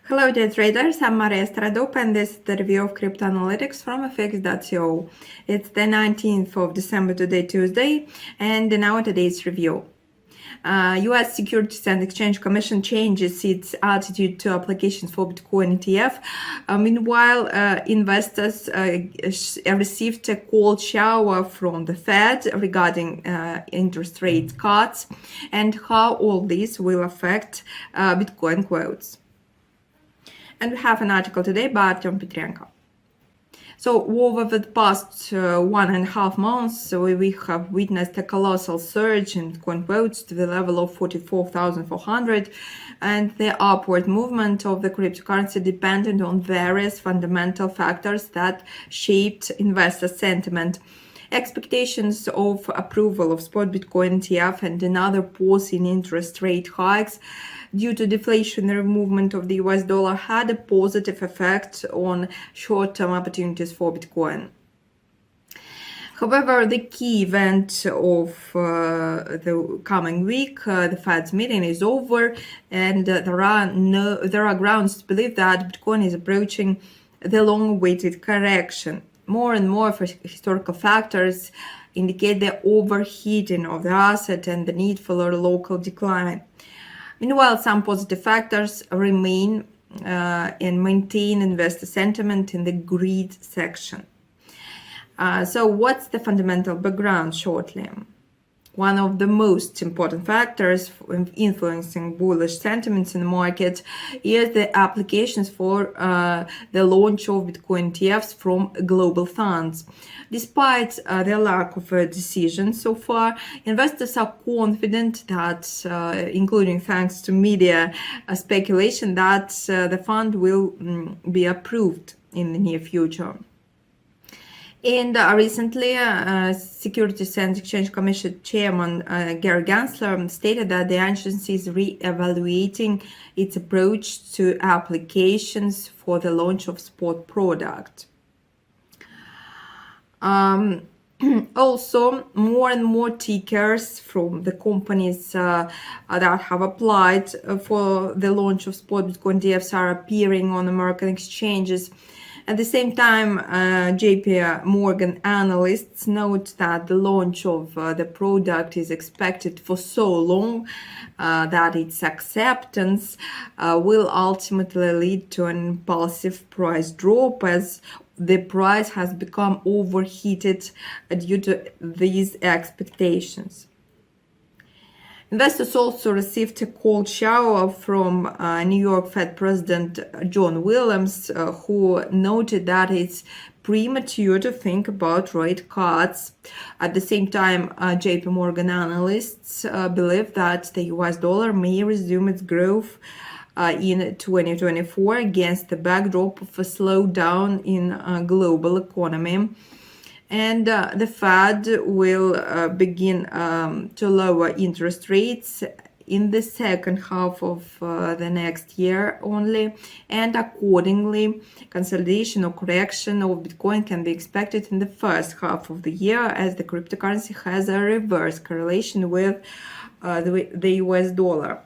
Hello dear traders, I'm Maria Stradop and this is the review of crypto analytics from fx.co. It's the 19th of December today, Tuesday, and now today's review. US Securities and Exchange Commission changes its attitude to applications for Bitcoin ETF. Meanwhile, investors received a cold shower from the Fed regarding interest rate cuts and how all this will affect Bitcoin quotes. And we have an article today by Artem Petrenko. So over the past 1.5 months, we have witnessed a colossal surge in Bitcoin quotes to the level of 44,400, and the upward movement of the cryptocurrency depended on various fundamental factors that shaped investor sentiment. Expectations of approval of spot Bitcoin ETF and another pause in interest rate hikes due to deflationary movement of the US dollar had a positive effect on short-term opportunities for Bitcoin. However, the key event of the coming week, the Fed's meeting, is over, and there are grounds to believe that Bitcoin is approaching the long-awaited correction. More and more historical factors indicate the overheating of the asset and the need for a local decline. Meanwhile, some positive factors remain and maintain investor sentiment in the greed section. So what's the fundamental background shortly? One of the most important factors influencing bullish sentiments in the market is the applications for the launch of Bitcoin ETFs from global funds. Despite the lack of a decision so far, investors are confident that, including thanks to media speculation, that the fund will be approved in the near future. And recently, Securities and Exchange Commission Chairman Gary Gensler stated that the agency is re-evaluating its approach to applications for the launch of spot product. Also, more and more tickers from the companies that have applied for the launch of spot Bitcoin ETFs are appearing on American exchanges. At the same time, JP Morgan analysts note that the launch of the product is expected for so long that its acceptance will ultimately lead to an impulsive price drop, as the price has become overheated due to these expectations. Investors also received a cold shower from New York Fed President John Williams, who noted that it's premature to think about rate cuts. At the same time, JP Morgan analysts believe that the US dollar may resume its growth in 2024 against the backdrop of a slowdown in global economy. And the Fed will begin to lower interest rates in the second half of the next year only, and accordingly, consolidation or correction of Bitcoin can be expected in the first half of the year, as the cryptocurrency has a reverse correlation with the US dollar.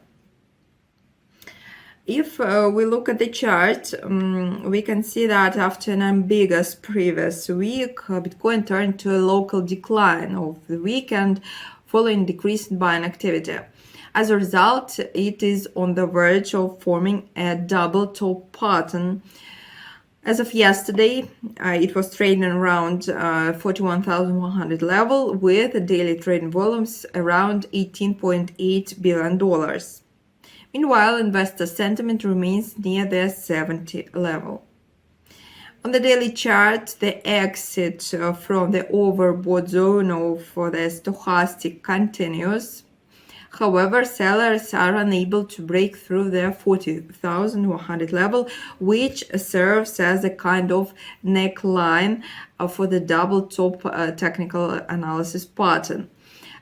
If we look at the chart, we can see that after an ambiguous previous week, Bitcoin turned to a local decline of the weekend following decrease in buying activity. As a result, it is on the verge of forming a double top pattern. As of yesterday, it was trading around 41,100 level with daily trading volumes around $18.8 billion. Meanwhile, investor sentiment remains near the 70 level. On the daily chart, the exit from the overbought zone of the stochastic continues. However, sellers are unable to break through the 40,100 level, which serves as a kind of neckline for the double top technical analysis pattern.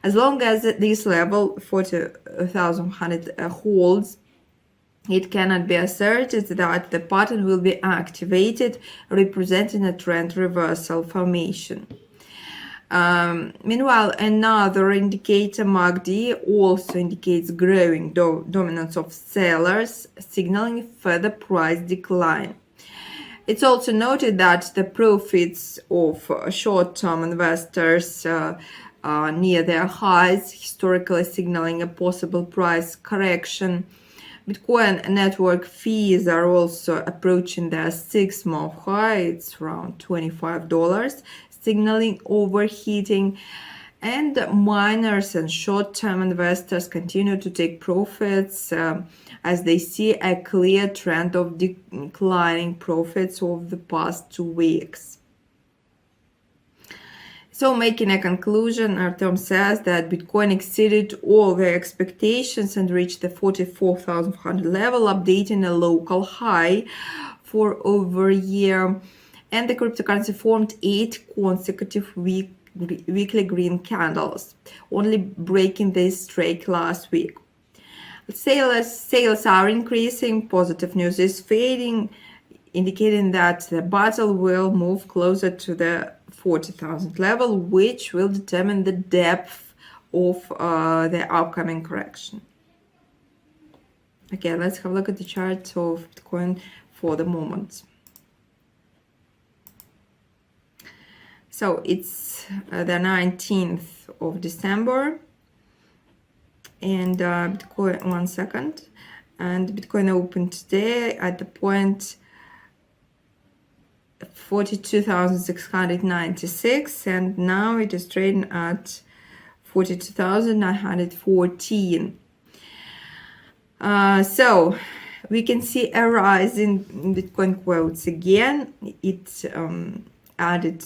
As long as this level 40,100 holds, it cannot be asserted that the pattern will be activated, representing a trend reversal formation. Meanwhile, another indicator, MACD, also indicates growing dominance of sellers, signaling further price decline. It's also noted that the profits of short-term investors are near their highs, historically signaling a possible price correction. Bitcoin network fees are also approaching their 6-month high. It's around $25, signaling overheating. And miners and short-term investors continue to take profits as they see a clear trend of declining profits over the past 2 weeks. So, making a conclusion, Artem says that Bitcoin exceeded all their expectations and reached the 44,500 level, updating a local high for over a year. And the cryptocurrency formed 8 consecutive weekly green candles, only breaking this streak last week. Sales are increasing, positive news is fading, indicating that the battle will move closer to the 40,000 level, which will determine the depth of the upcoming correction. Okay, let's have a look at the chart of Bitcoin for the moment. So it's the 19th of December. And Bitcoin, 1 second, and Bitcoin opened today at the point 42,696, and now it is trading at 42,914. So we can see a rise in Bitcoin quotes again. It added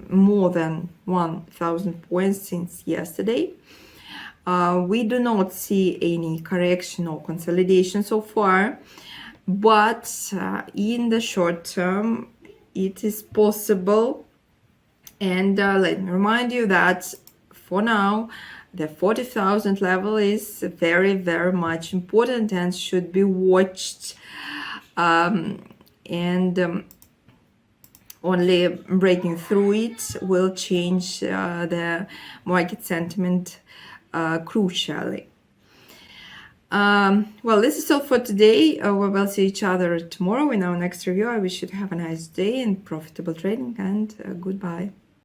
more than 1,000 points since yesterday. We do not see any correction or consolidation so far, but in the short term, it is possible. And let me remind you that for now, the 40,000 level is very, very much important and should be watched. Only breaking through it will change the market sentiment crucially. Well, this is all for today. We will see each other tomorrow in our next review. I wish you to have a nice day and profitable trading, and goodbye.